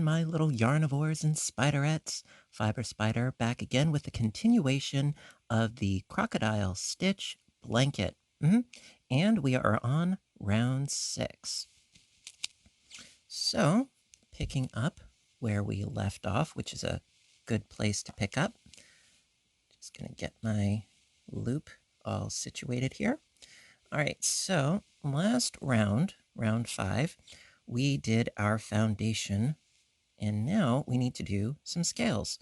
everyone, my little yarnivores and spiderettes. Fiber Spider back again with the continuation of the Crocodile Stitch Blanket. And we are on round 6. So, picking up where we left off, which is a good place to pick up. Just going to get my loop all situated here. All right, so last round, round 5, we did our foundation, and now we need to do some scales.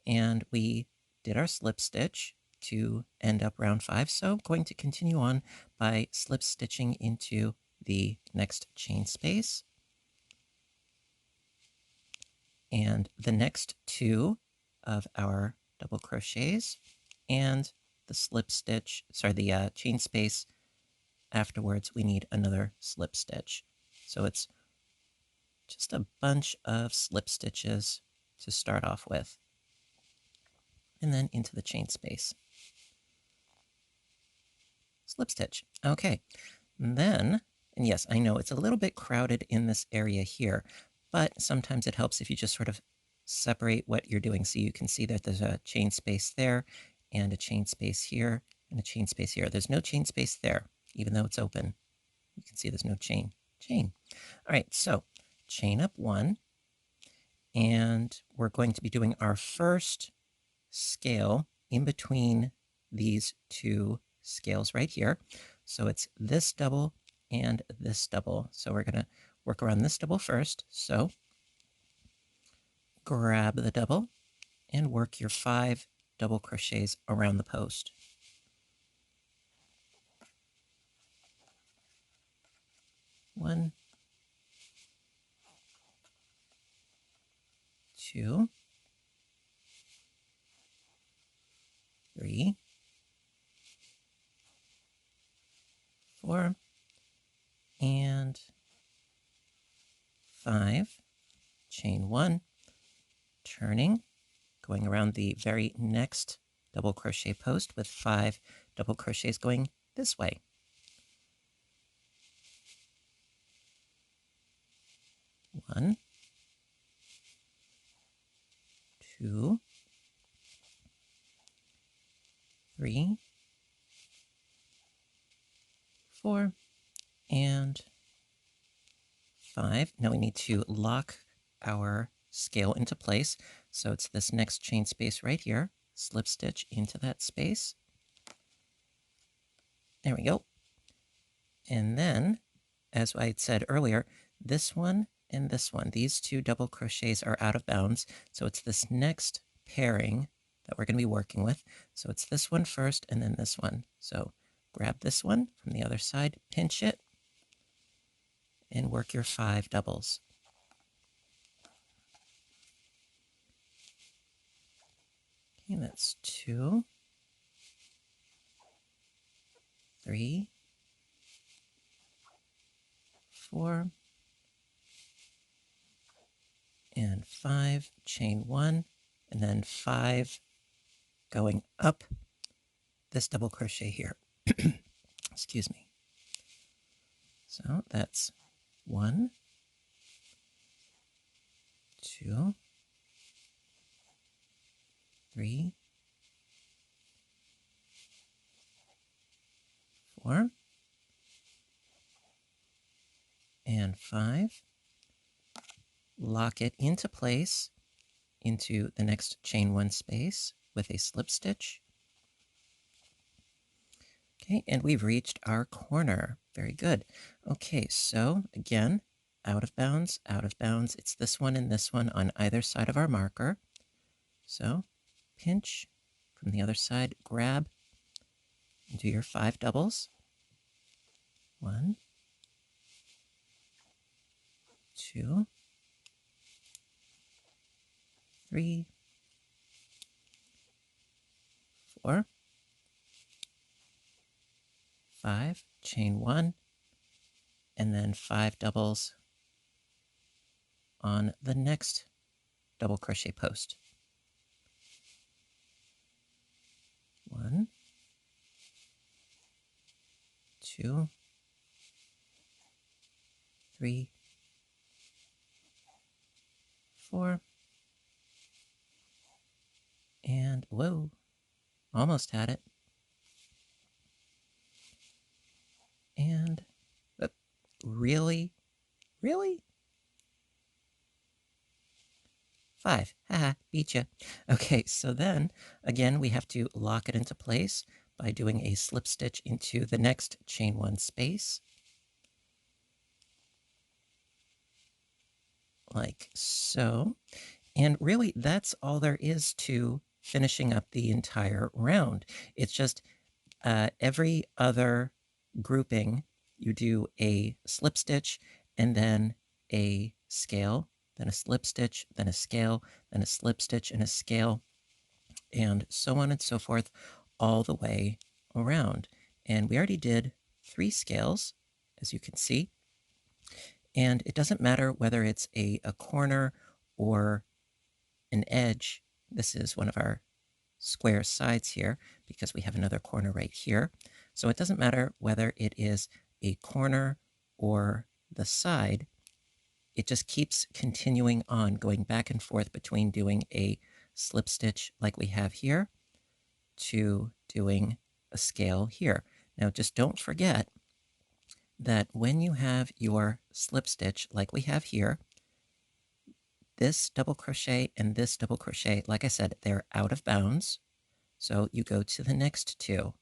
And we did our slip stitch to end up round 5, so I'm going to continue on by slip stitching into the next chain space. And the next 2 of our double crochets and the slip stitch, the chain space afterwards, we need another slip stitch. So it's just a bunch of slip stitches to start off with, and then into the chain space. Slip stitch. Okay. Then, and yes, I know it's a little bit crowded in this area here, but sometimes it helps if you just sort of separate what you're doing. So you can see that there's a chain space there, and a chain space here, and a chain space here. There's no chain space there, even though it's open. You can see there's no chain. All right, so chain up 1, and we're going to be doing our first scale in between these 2 scales right here. So it's this double and this double. So we're going to work around this double first. So grab the double and work your 5 double crochets around the post. 1, 2, 3, 4, and 5. Chain 1, turning, going around the very next double crochet post with 5 double crochets going this way. 1, 2, 3, 4, and 5. Now we need to lock our scale into place. So it's this next chain space right here. Slip stitch into that space. There we go. And then, as I had said earlier, this one and this one, these 2 double crochets are out of bounds. So it's this next pairing that we're going to be working with. So it's this one first and then this one. So grab this one from the other side, pinch it, and work your 5 doubles. Okay, that's 2, 3, 4, and 5, chain 1, and then 5 going up this double crochet here. Excuse me. So that's 1, 2, 3, 4, and 5. Lock it into place into the next chain 1 space with a slip stitch. Okay, and we've reached our corner. Very good. Okay, so again, out of bounds, out of bounds. It's this one and this one on either side of our marker. So pinch from the other side, grab, and do your 5 doubles. 1, 2, 3, 4, 5, chain 1, and then 5 doubles on the next double crochet post. 1, 2, 3, 4, and whoa, almost had it. And really? Really? 5. Haha, beat you. Okay, so then again, we have to lock it into place by doing a slip stitch into the next chain 1 space, like so. And really, that's all there is to finishing up the entire round. It's just every other grouping, you do a slip stitch and then a scale, then a slip stitch, then a scale, then a slip stitch and a scale, and so on and so forth all the way around. And we already did 3 scales, as you can see. And it doesn't matter whether it's a corner or an edge. This is one of our square sides here because we have another corner right here. So it doesn't matter whether it is a corner or the side. It just keeps continuing on, going back and forth between doing a slip stitch like we have here to doing a scale here. Now just don't forget that when you have your slip stitch like we have here, this double crochet and this double crochet, like I said, they're out of bounds. So you go to the next 2.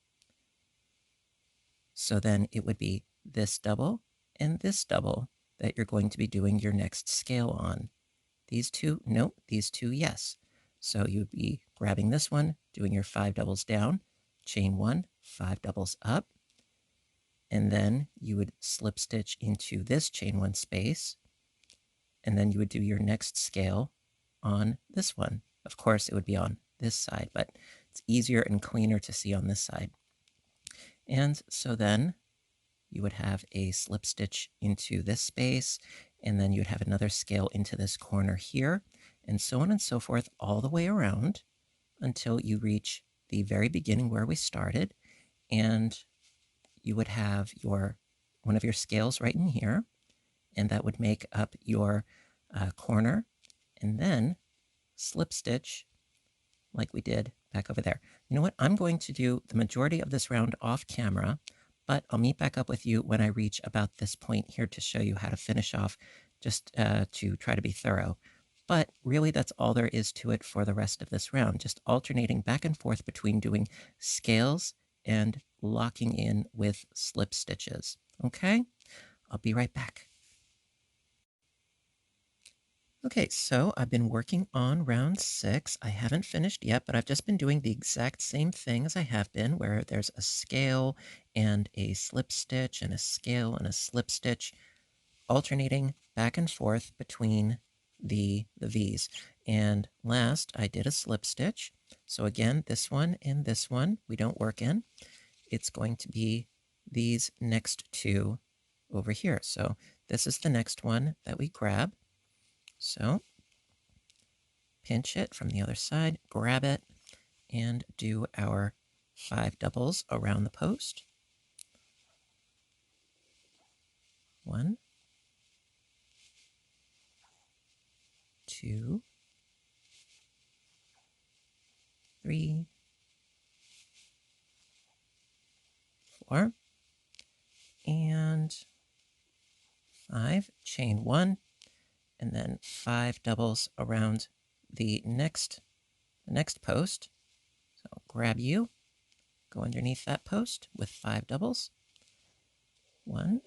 So then it would be this double and this double that you're going to be doing your next scale on. These 2, nope, these 2, yes. So you'd be grabbing this one, doing your 5 doubles down, chain 1, 5 doubles up, and then you would slip stitch into this chain 1 space, and then you would do your next scale on this one. Of course, it would be on this side, but it's easier and cleaner to see on this side. And so then you would have a slip stitch into this space, and then you'd have another scale into this corner here, and so on and so forth all the way around until you reach the very beginning where we started, and you would have your one of your scales right in here, and that would make up your corner, and then slip stitch like we did back over there. You know what? I'm going to do the majority of this round off camera, but I'll meet back up with you when I reach about this point here to show you how to finish off, just to try to be thorough. But really, that's all there is to it for the rest of this round, just alternating back and forth between doing scales and locking in with slip stitches. Okay? I'll be right back. Okay, so I've been working on round 6. I haven't finished yet, but I've just been doing the exact same thing as I have been, where there's a scale and a slip stitch and a scale and a slip stitch, alternating back and forth between the V's. And last, I did a slip stitch. So again, this one and this one we don't work in. It's going to be these next 2 over here. So this is the next one that we grab. So pinch it from the other side, grab it, and do our 5 doubles around the post. 1, 2, 3, 4, and 5. Chain 1, and then 5 doubles around the next post. So grab you, go underneath that post with 5 doubles. 1,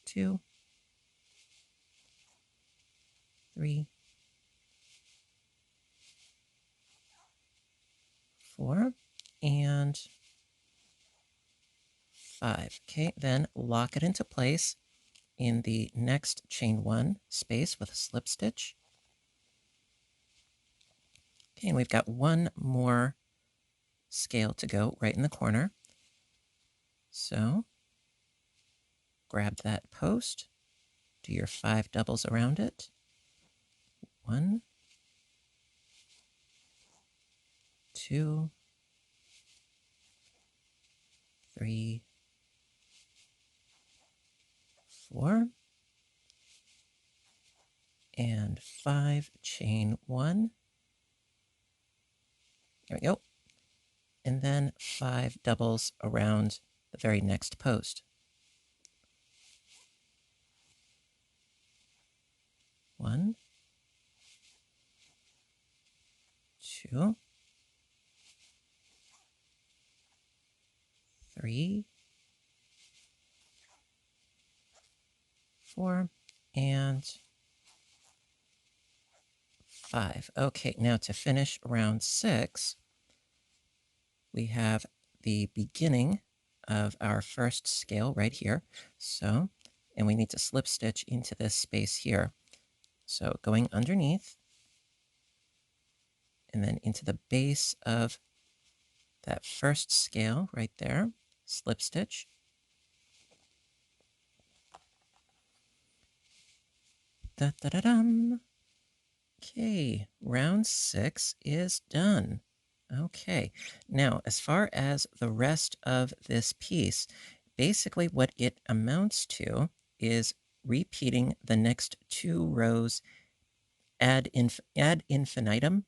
2, 3, 4, and 5. Okay, then lock it into place in the next chain 1 space with a slip stitch. Okay, and we've got one more scale to go right in the corner. So grab that post, do your 5 doubles around it. 1, 2, 3, 4, and 5, chain 1. There we go. And then 5 doubles around the very next post. 1, 2, 3, 4, and 5. Okay, now to finish round 6, we have the beginning of our first scale right here. So, and we need to slip stitch into this space here. So going underneath and then into the base of that first scale right there, slip stitch. Da da da dum. Okay, round 6 is done. Okay, now as far as the rest of this piece, basically what it amounts to is repeating the next 2 rows ad infinitum.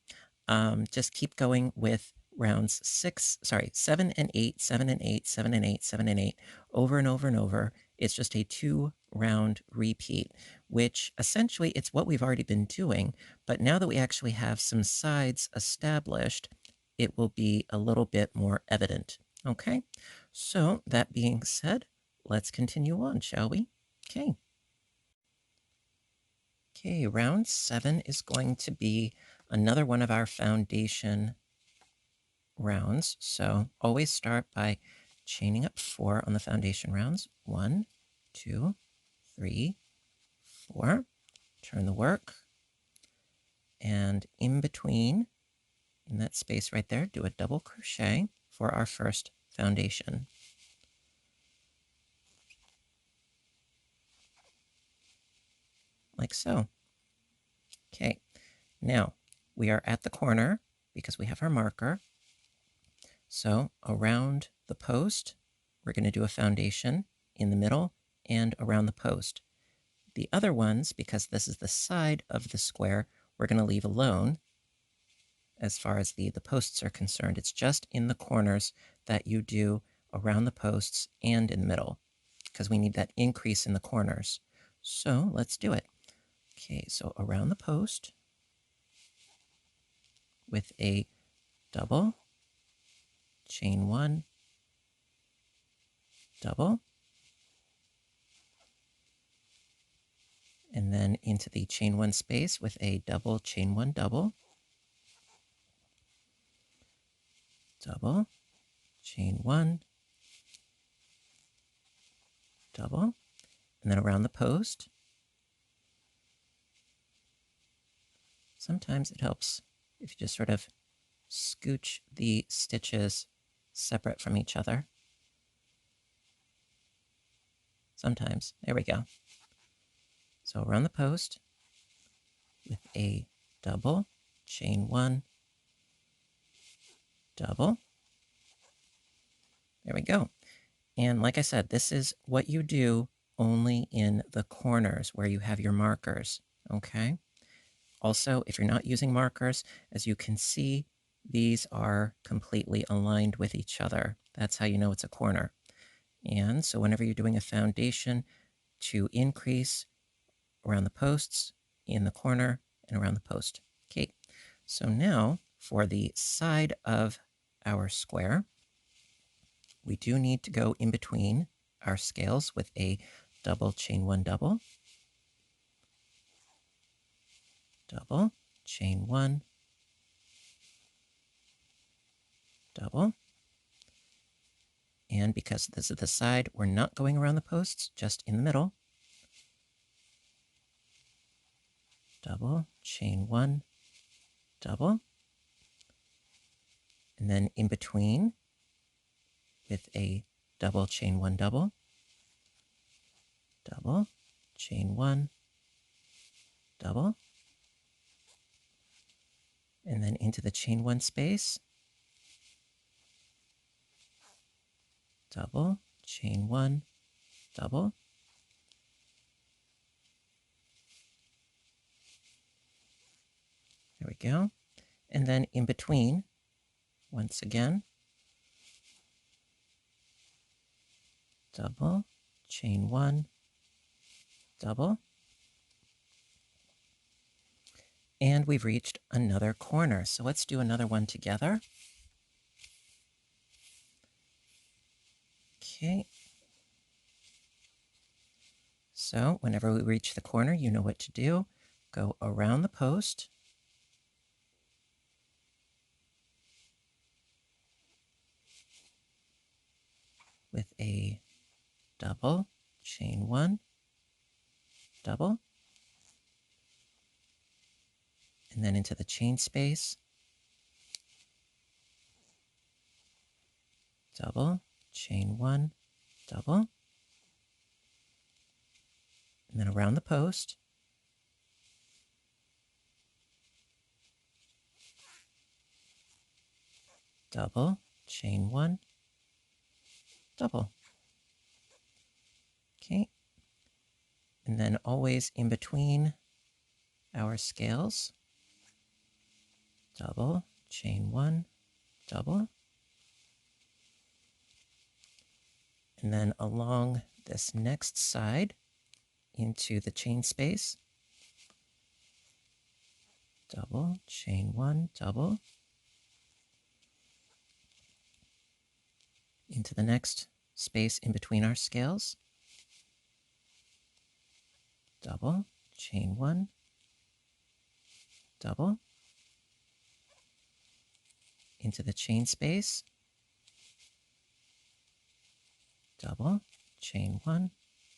Just keep going with rounds 7 and 8, 7 and 8, 7 and 8, 7 and 8, over and over and over. It's just a 2-round repeat, which essentially it's what we've already been doing. But now that we actually have some sides established, it will be a little bit more evident. Okay, so that being said, let's continue on, shall we? Okay. Okay, round 7 is going to be another one of our foundation rounds. So always start by chaining up 4 on the foundation rounds. 1, 2, 3, 4. Turn the work. And in between, in that space right there, do a double crochet for our first foundation. Like so. Okay, now we are at the corner because we have our marker. So around the post, we're going to do a foundation in the middle and around the post. The other ones, because this is the side of the square, we're going to leave alone as far as the posts are concerned. It's just in the corners that you do around the posts and in the middle, because we need that increase in the corners. So let's do it. Okay, so around the post with a double, chain 1, double, and then into the chain 1 space with a double, chain 1, double, double, chain 1, double, and then around the post. Sometimes it helps if you just sort of scooch the stitches separate from each other. Sometimes. There we go. So around the post with a double, chain 1, double. There we go. And like I said, this is what you do only in the corners where you have your markers, okay? Also, if you're not using markers, as you can see, these are completely aligned with each other. That's how you know it's a corner. And so whenever you're doing a foundation, to increase around the posts, in the corner, and around the post. Okay, so now for the side of our square, we do need to go in between our scales with a double, chain 1, double, double, chain 1, double. And because this is the side, we're not going around the posts, just in the middle. Double, chain 1, double. And then in between with a double, chain 1, double, double, chain 1, double. And then into the chain 1 space, double, chain 1, double. There we go. And then in between, once again, double, chain one, double, and we've reached another corner. So let's do another one together. Okay. So whenever we reach the corner, you know what to do. Go around the post, with a double, chain one, double, and then into the chain space, double, chain one, double, and then around the post, double, chain one, double. Okay, and then always in between our scales, double, chain one, double, and then along this next side into the chain space, double, chain one, double, into the next space in between our scales, double, chain one, double, into the chain space, double, chain one,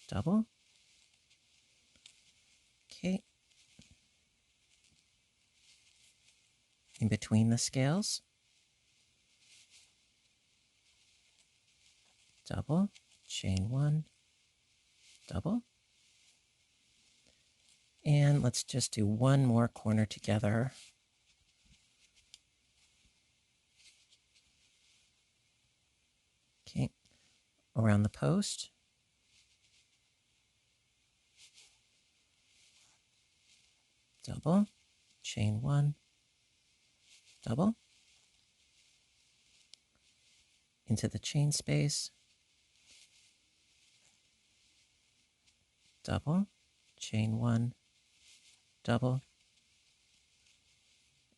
double. Okay. In between the scales, double, chain one, double. And let's just do one more corner together. Okay, around the post, double, chain one, double, into the chain space, double, chain one, double,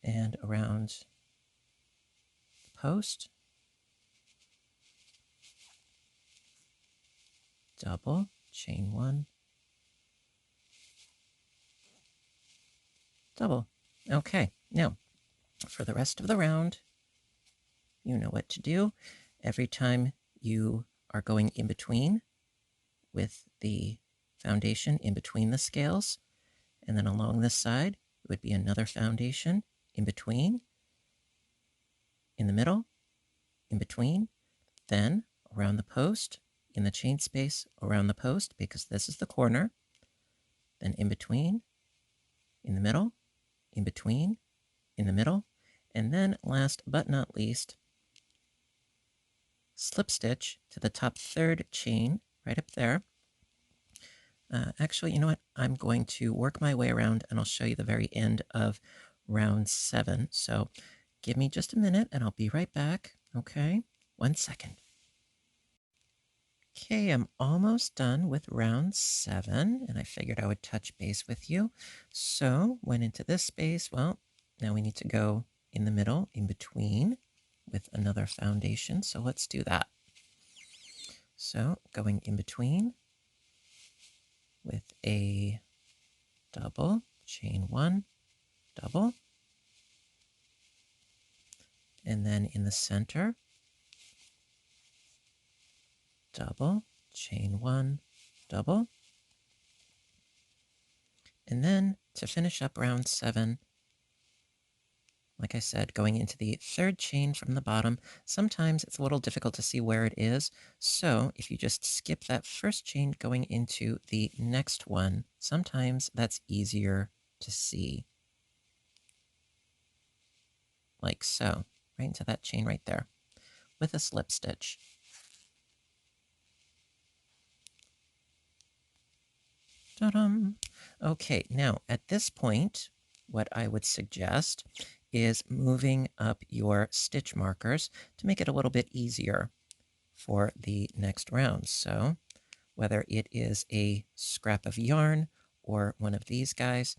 and around the post, double, chain one, double. Okay, now for the rest of the round, you know what to do. Every time you are going in between with the foundation in between the scales, and then along this side, it would be another foundation in between, in the middle, in between, then around the post, in the chain space around the post, because this is the corner, then in between, in the middle, in between, in the middle, and then last but not least, slip stitch to the top third chain right up there. Actually, you know what? I'm going to work my way around and I'll show you the very end of round 7. So give me just a minute and I'll be right back. Okay, 1 second. Okay, I'm almost done with round 7, and I figured I would touch base with you. So went into this space. Well, now we need to go in the middle, in between, with another foundation. So let's do that. So going in between with a double, chain one, double, and then in the center, double, chain one, double, and then to finish up round 7, like I said, going into the third chain from the bottom, sometimes it's a little difficult to see where it is. So if you just skip that first chain going into the next one, sometimes that's easier to see. Like so, right into that chain right there with a slip stitch. Ta-dum! Okay, now at this point, what I would suggest is moving up your stitch markers to make it a little bit easier for the next round. So whether it is a scrap of yarn or one of these guys,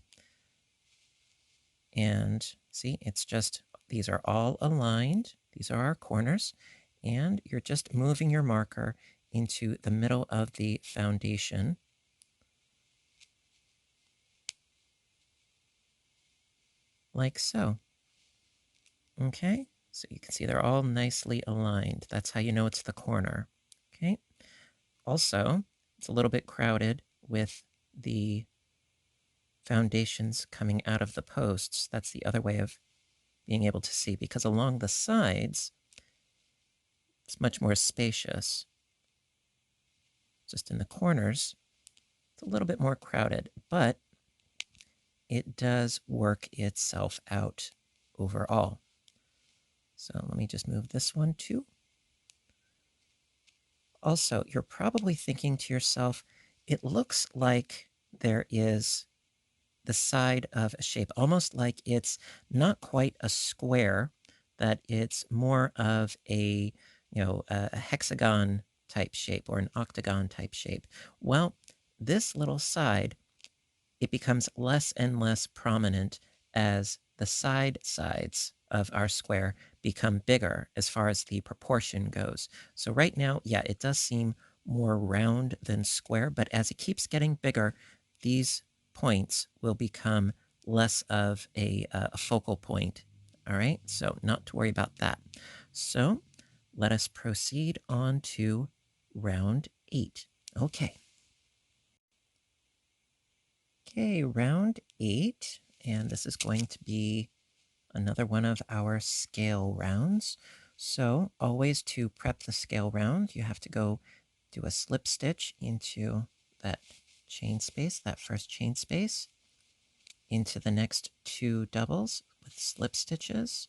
and see, it's just, these are all aligned. These are our corners, and you're just moving your marker into the middle of the foundation like so. Okay, so you can see they're all nicely aligned. That's how you know it's the corner. Okay, also, it's a little bit crowded with the foundations coming out of the posts. That's the other way of being able to see, because along the sides, it's much more spacious. Just in the corners, it's a little bit more crowded, but it does work itself out overall. So let me just move this one too. Also, you're probably thinking to yourself, it looks like there is the side of a shape, almost like it's not quite a square, that it's more of a, a hexagon type shape or an octagon type shape. Well, this little side, it becomes less and less prominent as the sides of our square become bigger as far as the proportion goes. So right now, yeah, it does seem more round than square, but as it keeps getting bigger, these points will become less of a focal point. All right, so not to worry about that. So let us proceed on to round 8. Okay. Okay, round 8, and this is going to be another one of our scale rounds. So always to prep the scale round, you have to go do a slip stitch into that chain space, that first chain space, into the next 2 doubles with slip stitches,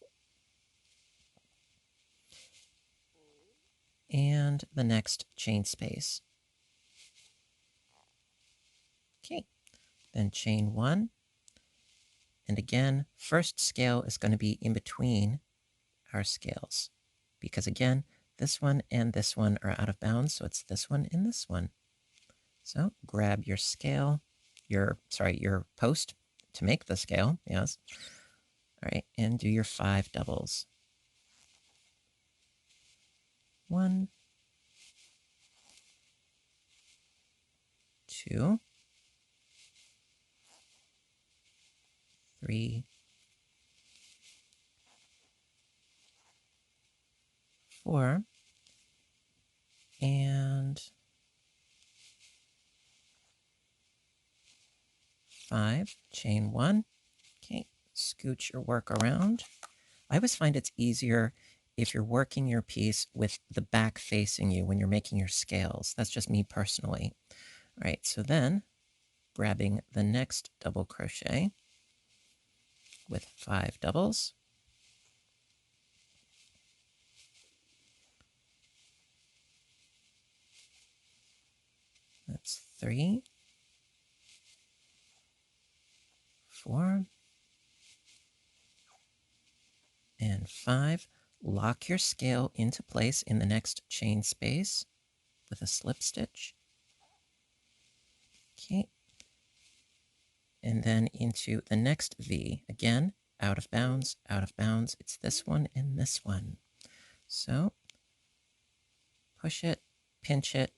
and the next chain space. Okay, then chain 1, and again, first scale is going to be in between our scales, because again, this one and this one are out of bounds, so it's this one and this one. So grab your scale, your post to make the scale, yes. All right, and do your 5 doubles. 1, 2, 3, 4, and 5. Chain 1. Okay, scooch your work around. I always find it's easier if you're working your piece with the back facing you when you're making your scales. That's just me personally. All right, so then grabbing the next double crochet with 5 doubles. That's 3, 4, and 5. Lock your scale into place in the next chain space with a slip stitch. Okay. And then into the next V. Again, out of bounds, out of bounds. It's this one and this one. So push it, pinch it,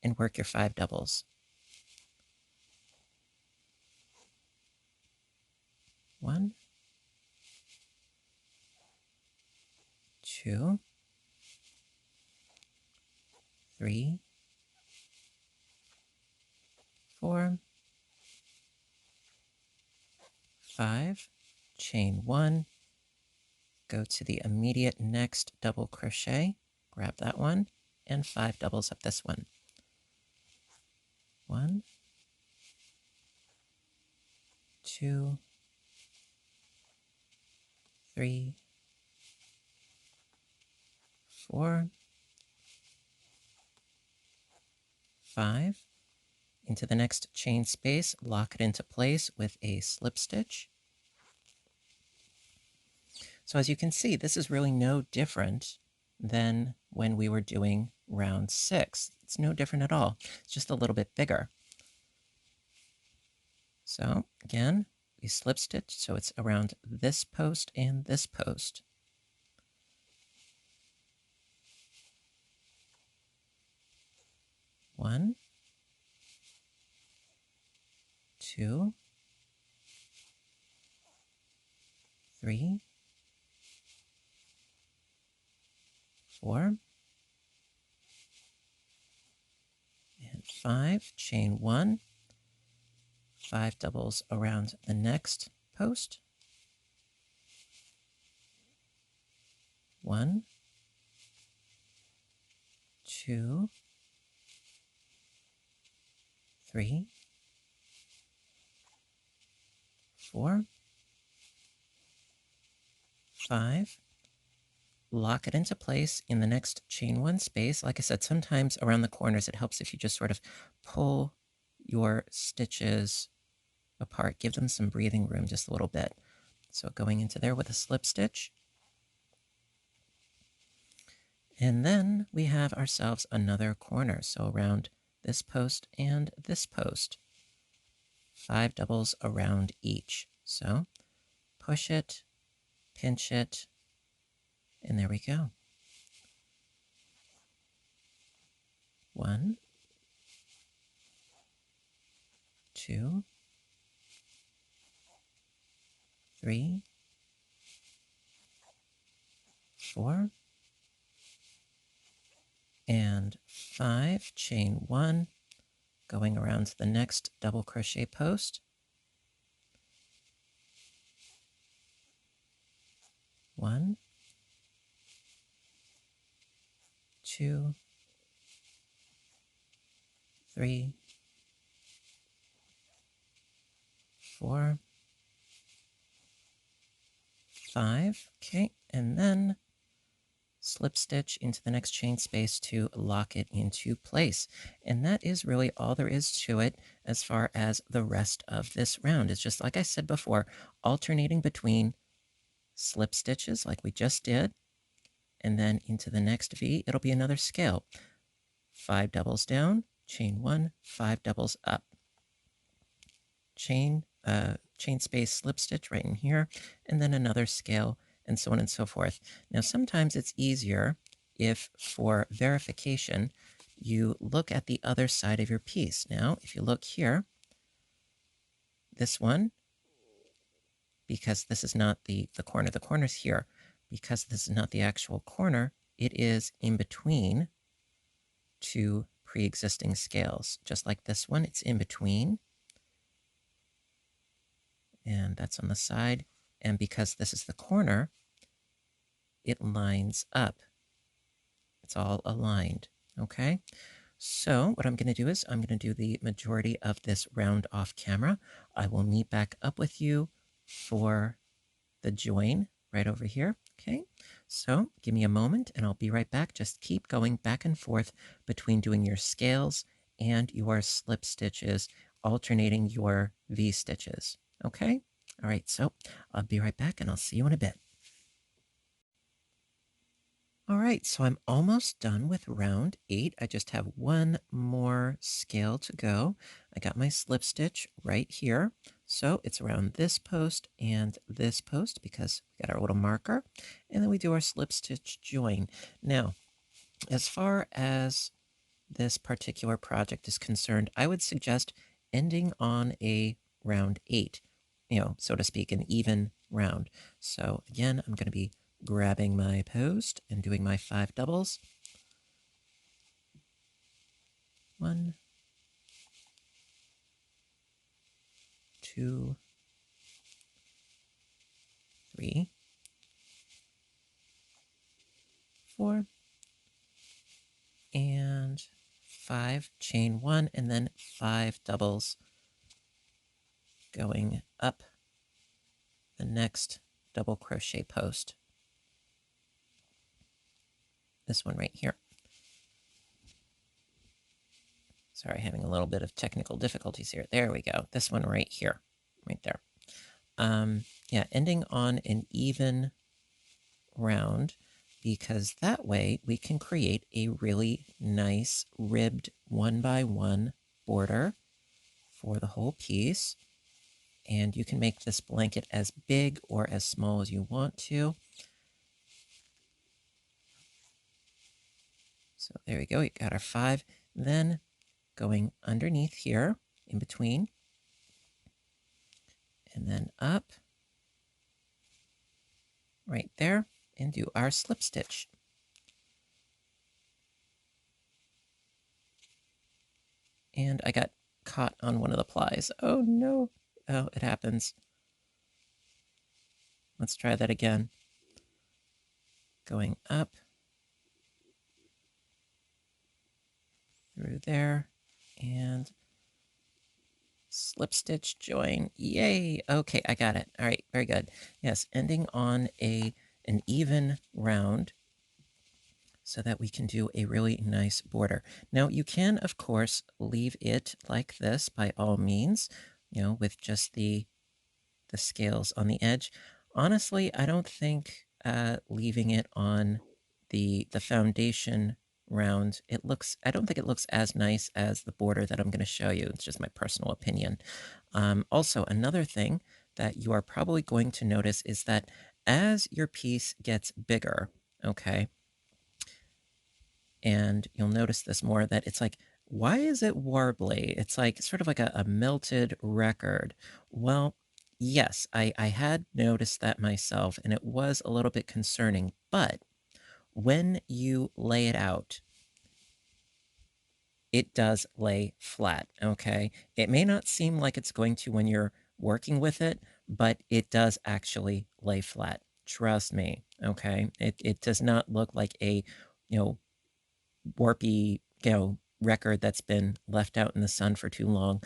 and work your 5 doubles. 1, 2, 3, 4, 5, chain 1, go to the immediate next double crochet, grab that one, and 5 doubles up this one. 1, 2, 3, 4, 5, Into the next chain space, lock it into place with a slip stitch. So as you can see, this is really no different than when we were doing round 6. It's no different at all. It's just a little bit bigger. So again, we slip stitch so it's around this post and this post. One, two, three, 4, and 5. Chain 1, 5 doubles around the next post. 1, 2, 3, 4, 5. Lock it into place in the next chain 1 space. Like I said, sometimes around the corners it helps if you just sort of pull your stitches apart. Give them some breathing room just a little bit. So going into there with a slip stitch. And then we have ourselves another corner. So around this post and this post. 5 doubles around each. So push it, pinch it, and there we go. 1, 2, 3, 4, and 5. Chain 1, going around the next double crochet post. 1, 2, 3, 4, 5. Okay, and then slip stitch into the next chain space to lock it into place. And that is really all there is to it as far as the rest of this round. It's just like I said before, alternating between slip stitches like we just did, and then into the next V, it'll be another scale. 5 doubles down, chain 1, 5 doubles up. Chain space slip stitch right in here, and then another scale, and so on and so forth. Now, sometimes it's easier if, for verification, you look at the other side of your piece. Now, if you look here, this one, because this is not the corner's here. Because this is not the actual corner, it is in between 2 pre-existing scales. Just like this one, it's in between. And that's on the side. And because this is the corner, it lines up. It's all aligned, okay? So what I'm going to do is I'm going to do the majority of this round off camera. I will meet back up with you for the join right over here, okay? So give me a moment and I'll be right back. Just keep going back and forth between doing your scales and your slip stitches, alternating your V stitches, okay? All right, so I'll be right back and I'll see you in a bit. All right, so I'm almost done with round 8. I just have one more scale to go. I got my slip stitch right here. So it's around this post and this post because we got our little marker. And then we do our slip stitch join. Now, as far as this particular project is concerned, I would suggest ending on a round 8, so to speak, an even round. So again, I'm going to be grabbing my post and doing my 5 doubles. 1, 2, 3, 4, and 5. Chain 1, and then 5 doubles going up the next double crochet post. This one right here. Sorry, having a little bit of technical difficulties here. There we go. This one right here, right there. Yeah, ending on an even round, because that way we can create a really nice ribbed 1x1 border for the whole piece. And you can make this blanket as big or as small as you want to. So there we go, we got our 5. Then going underneath here, in between, and then up, right there, and do our slip stitch. And I got caught on one of the plies. Oh no. Oh, it happens. Let's try that again. Going up through there and slip stitch, join. Yay. Okay, I got it. All right, very good. Yes, ending on an even round so that we can do a really nice border. Now, you can, of course, leave it like this by all means, with just the scales on the edge. Honestly, I don't think leaving it on the foundation round, I don't think it looks as nice as the border that I'm going to show you. It's just my personal opinion. Also, another thing that you are probably going to notice is that as your piece gets bigger, okay, and you'll notice this more, that it's like, why is it warbly? It's like sort of like a melted record. Well, yes, I had noticed that myself, and it was a little bit concerning, but when you lay it out, it does lay flat, okay? It may not seem like it's going to when you're working with it, but it does actually lay flat. Trust me, okay? It does not look like a, you know, warpy, record that's been left out in the sun for too long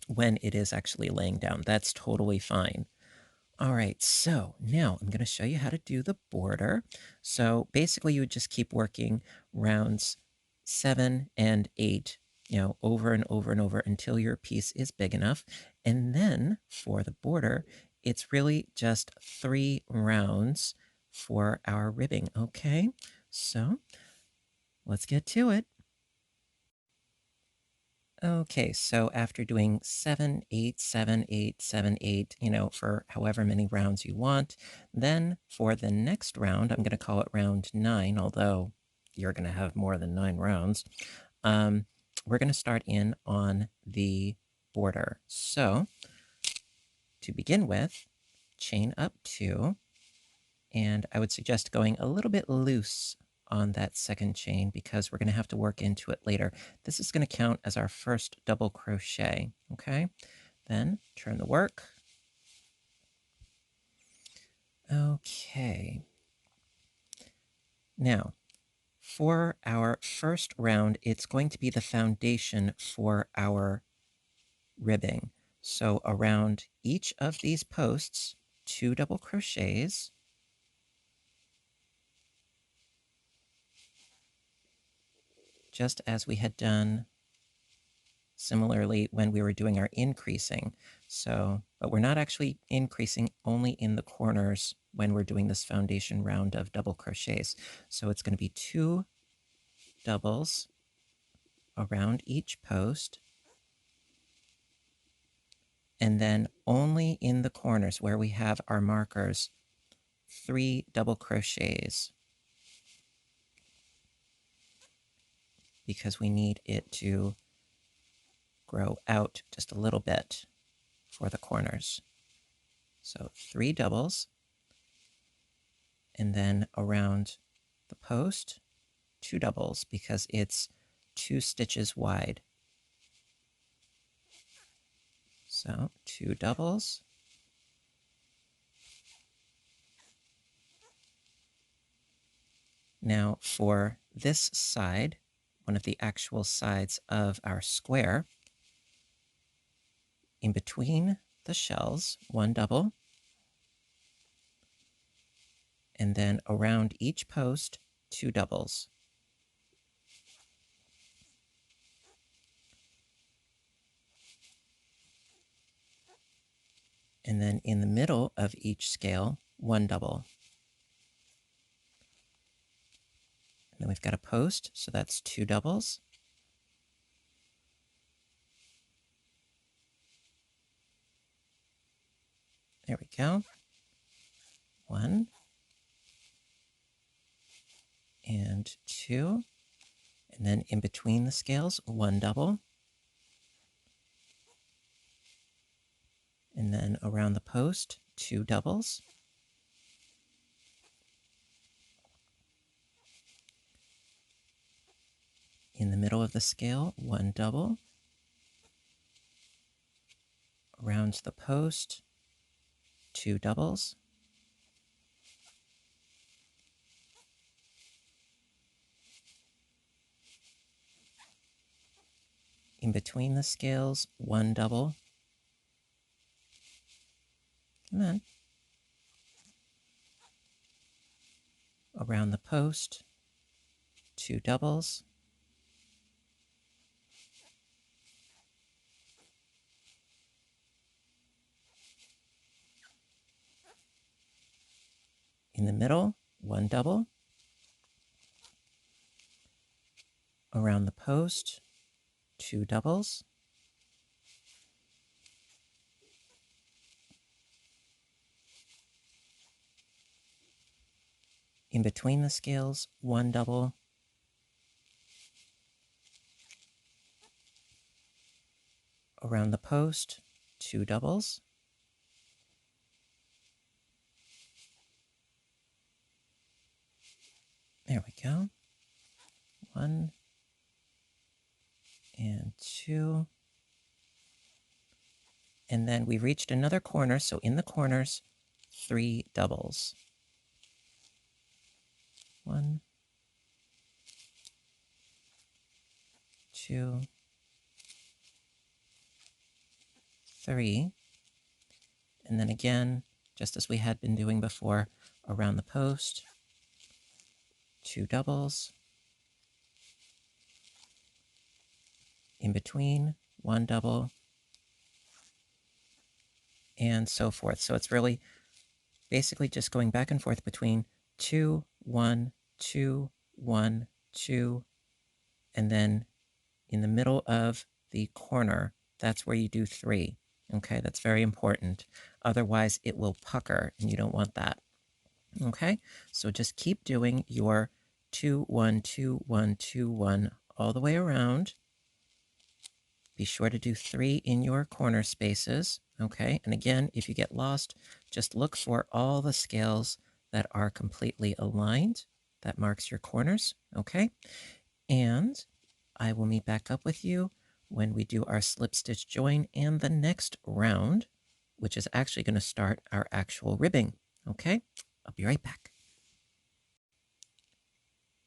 when it is actually laying down. That's totally fine. All right, so now I'm going to show you how to do the border. So basically, you would just keep working rounds 7 and 8, over and over and over until your piece is big enough. And then for the border, it's really just 3 rounds for our ribbing. Okay, so let's get to it. Okay, so after doing 7, 8, 7, 8, 7, 8, for however many rounds you want, then for the next round, I'm going to call it round 9, although you're going to have more than 9 rounds. We're going to start in on the border. So to begin with, chain up 2, and I would suggest going a little bit loose on that second chain because we're going to have to work into it later. This is going to count as our first double crochet, okay? Then turn the work. Okay. Now, for our first round, it's going to be the foundation for our ribbing. So around each of these posts, 2 double crochets, just as we had done similarly when we were doing our increasing. So, but we're not actually increasing, only in the corners when we're doing this foundation round of double crochets. So it's going to be 2 doubles around each post, and then only in the corners where we have our markers, 3 double crochets, because we need it to grow out just a little bit for the corners. So 3 doubles, and then around the post, 2 doubles, because it's 2 stitches wide. So 2 doubles. Now for this side, one of the actual sides of our square, in between the shells, 1 double, and then around each post, 2 doubles. And then in the middle of each scale, 1 double. And then we've got a post, so that's 2 doubles. There we go. 1 and 2. And then in between the scales, 1 double. And then around the post, 2 doubles. In the middle of the scale, 1 double. Around the post, 2 doubles. In between the scales, 1 double. Come on. Around the post, 2 doubles. In the middle, 1 double. Around the post, 2 doubles. In between the scales, 1 double. Around the post, 2 doubles. There we go. 1 and 2. And then we reached another corner, so in the corners, 3 doubles. 1, 2, 3. And then again, just as we had been doing before, around the post, 2 doubles. In between, 1 double, and so forth. So it's really basically just going back and forth between 2, 1, 2, 1, 2, and then in the middle of the corner, that's where you do 3. Okay, that's very important. Otherwise, it will pucker, and you don't want that. Okay, so just keep doing your 2, 1, 2, 1, 2, 1 all the way around. Be sure to do 3 in your corner spaces. Okay, and again, if you get lost, just look for all the scales that are completely aligned. That marks your corners. Okay, and I will meet back up with you when we do our slip stitch join and the next round, which is actually going to start our actual ribbing. Okay, I'll be right back.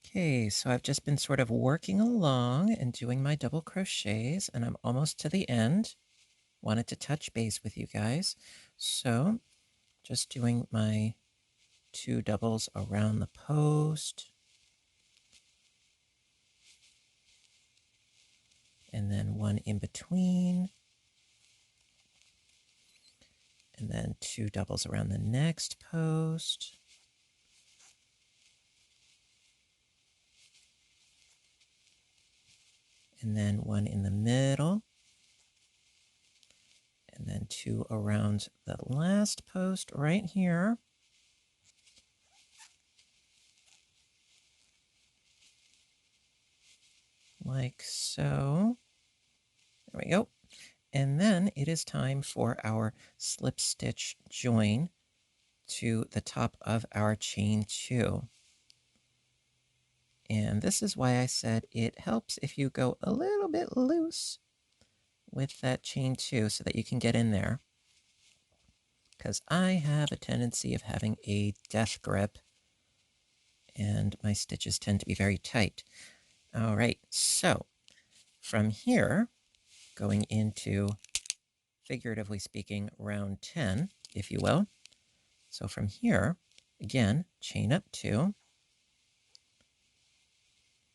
Okay, so I've just been sort of working along and doing my double crochets, and I'm almost to the end. Wanted to touch base with you guys. So just doing my 2 doubles around the post. And then 1 in between. And then 2 doubles around the next post. And then 1 in the middle. And then 2 around the last post right here. Like so. There we go. And then it is time for our slip stitch join to the top of our chain 2. And this is why I said it helps if you go a little bit loose with that chain 2 so that you can get in there. Because I have a tendency of having a death grip and my stitches tend to be very tight. All right, so from here, going into, figuratively speaking, round 10, if you will. So from here, again, chain up 2.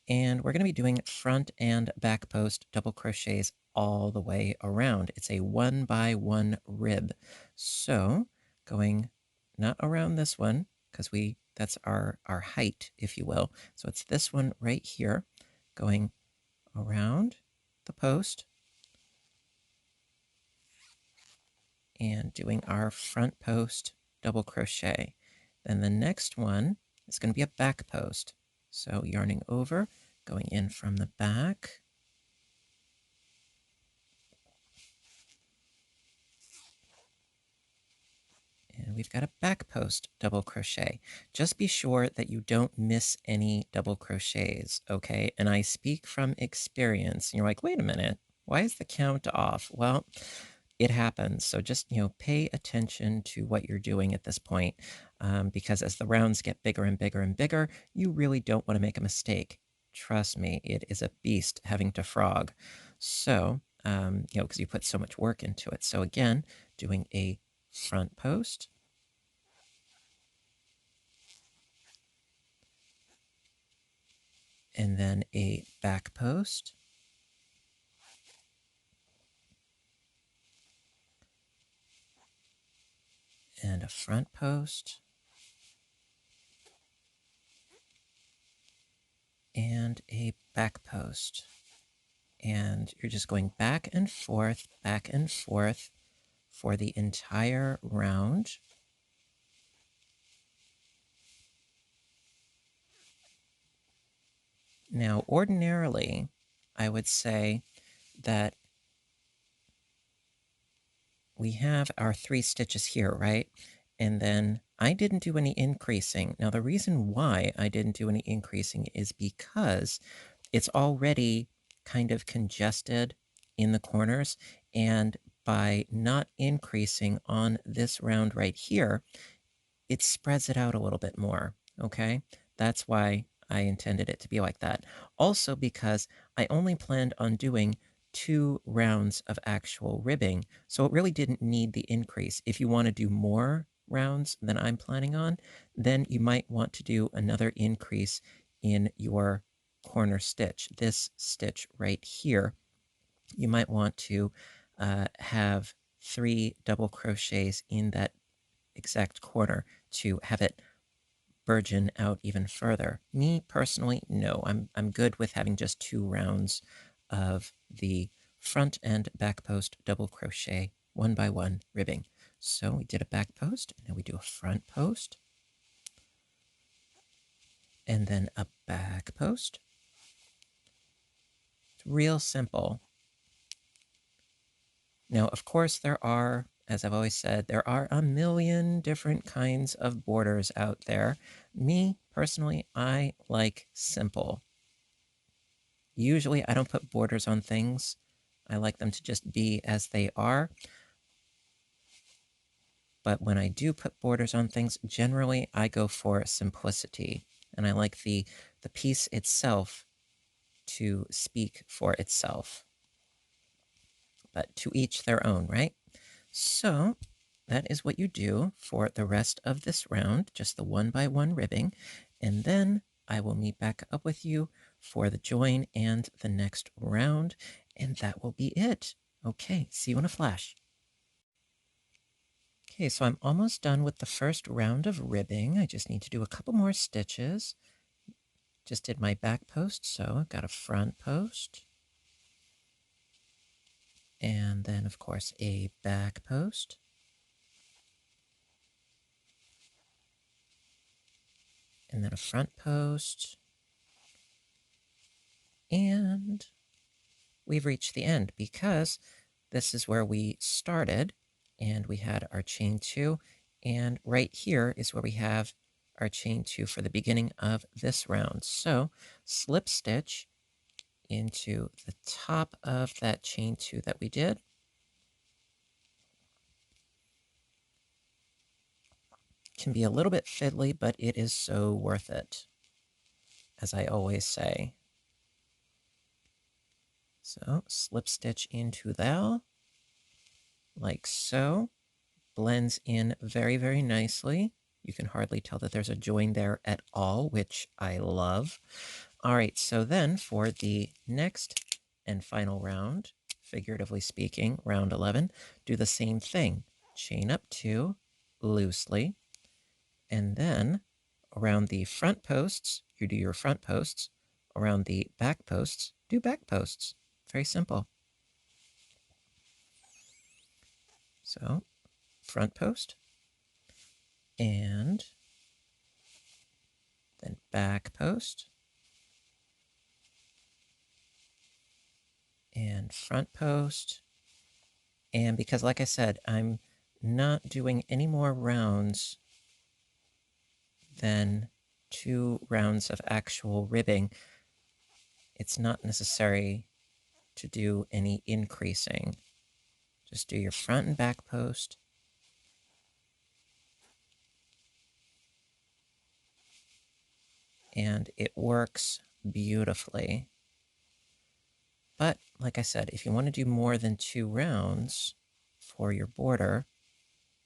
And we're going to be doing front and back post double crochets all the way around. It's a 1 by 1 rib. So going not around this one, because that's our height, if you will. So it's this one right here, going around the post and doing our front post double crochet. Then the next one is going to be a back post. So yarning over, going in from the back, and we've got a back post double crochet. Just be sure that you don't miss any double crochets, okay? And I speak from experience. And you're like, wait a minute, why is the count off? Well, it happens. So just, pay attention to what you're doing at this point, because as the rounds get bigger and bigger and bigger, you really don't want to make a mistake. Trust me, it is a beast having to frog. So, because you put so much work into it. So again, doing a front post, and then a back post, and a front post, and a back post. And you're just going back and forth for the entire round. Now, ordinarily, I would say that we have our 3 stitches here, right? And then I didn't do any increasing. Now, the reason why I didn't do any increasing is because it's already kind of congested in the corners, and by not increasing on this round right here, it spreads it out a little bit more, okay? That's why I intended it to be like that. Also because I only planned on doing 2 rounds of actual ribbing, so it really didn't need the increase. If you want to do more rounds than I'm planning on, then you might want to do another increase in your corner stitch. This stitch right here, you might want to have 3 double crochets in that exact corner to have it burgeon out even further. Me personally, no, I'm good with having just 2 rounds of the front and back post double crochet 1 by 1 ribbing. So we did a back post, now we do a front post, and then a back post. It's real simple. Now, of course, there are, as I've always said, there are a million different kinds of borders out there. Me, personally, I like simple. Usually, I don't put borders on things. I like them to just be as they are. But when I do put borders on things, generally I go for simplicity. And I like the piece itself to speak for itself. But to each their own, right? So that is what you do for the rest of this round, just the 1 by 1 ribbing. And then I will meet back up with you for the join and the next round. And that will be it. Okay, see you in a flash. Okay, so I'm almost done with the first round of ribbing. I just need to do a couple more stitches. Just did my back post, so I've got a front post. And then, of course, a back post. And then a front post. And we've reached the end because this is where we started, and we had our chain 2, and right here is where we have our chain 2 for the beginning of this round. So slip stitch into the top of that chain 2 that we did. Can be a little bit fiddly, but it is so worth it, as I always say. So slip stitch into that, like so. Blends in very, very nicely. You can hardly tell that there's a join there at all, which I love. All right, so then for the next and final round, figuratively speaking, round 11, do the same thing. Chain up 2 loosely, and then around the front posts, you do your front posts. Around the back posts, do back posts. Very simple. So, front post, and then back post, and front post. And because, like I said, I'm not doing any more rounds than 2 rounds of actual ribbing, it's not necessary to do any increasing. Just do your front and back post. And it works beautifully. But like I said, if you want to do more than 2 rounds for your border,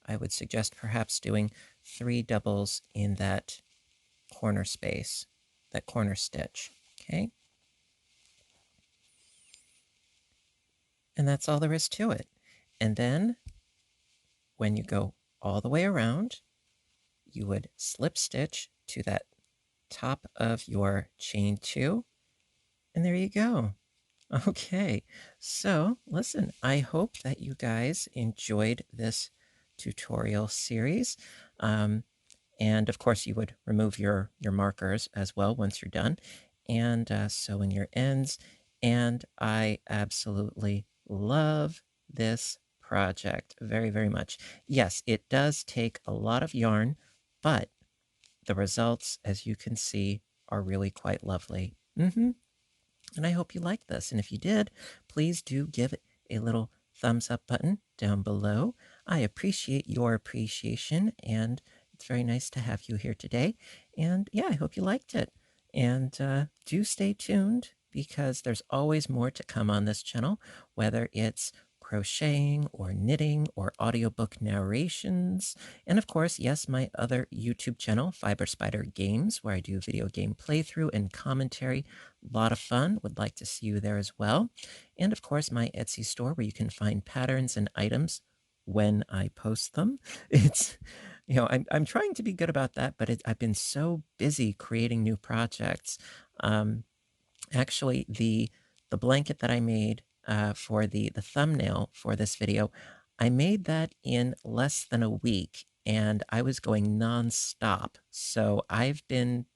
I would suggest perhaps doing 3 doubles in that corner space, that corner stitch, okay? And that's all there is to it. And then when you go all the way around, you would slip stitch to that top of your chain 2, and there you go. Okay, so listen, I hope that you guys enjoyed this tutorial series. And of course, you would remove your markers as well once you're done, and sew in your ends. And I absolutely love this project very, very much. Yes, it does take a lot of yarn, but the results, as you can see, are really quite lovely. And I hope you liked this. And if you did, please do give it a little thumbs up button down below. I appreciate your appreciation, and it's very nice to have you here today. And yeah, I hope you liked it. And do stay tuned because there's always more to come on this channel, whether it's crocheting or knitting or audiobook narrations. And of course, yes, my other YouTube channel, Fiber Spider Games, where I do video game playthrough and commentary. A lot of fun. Would like to see you there as well. And of course, my Etsy store where you can find patterns and items when I post them. It's, I'm trying to be good about that, but I've been so busy creating new projects. Actually, the blanket that I made for the thumbnail for this video, I made that in less than a week, and I was going nonstop. So I've been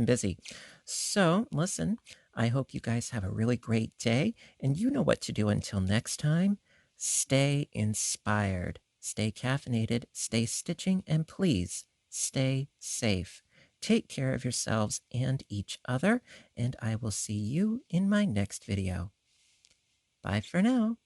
busy. So listen, I hope you guys have a really great day, and you know what to do until next time. Stay inspired, stay caffeinated, stay stitching, and please stay safe. Take care of yourselves and each other, and I will see you in my next video. Bye for now.